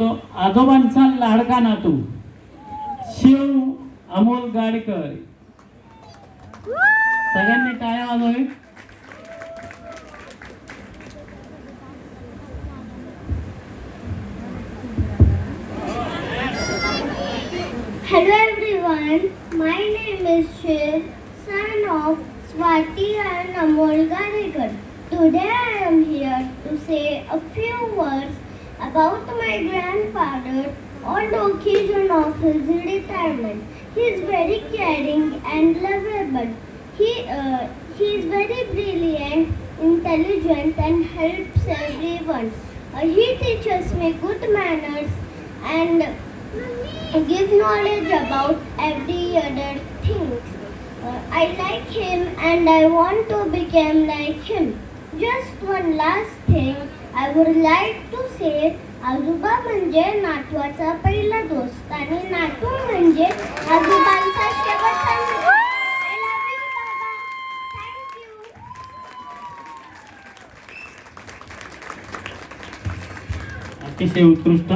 तो आजोबांचा लाडका नातू शिव अमोल गाडकर. सगळ्यांनी टाळ्या वाजवावी. Hello everyone, my name is Shiv, son of Swati and Amol Garekar. Today I am here to say a few words about my grandfather on the occasion of his retirement. He is very caring and lovable. He is very brilliant, intelligent and helps everyone. He teaches me good manners and give knowledge about every other thing. I like him and I want to become like him. Just one last thing I would like to say. आजोबा म्हणजे नातवाचा पहिला दोस्त आणि नातू म्हणजे आजोबांचा शेवटचा मित्र. I love you, Baba. Thank you. अतिशय उत्कृष्ट.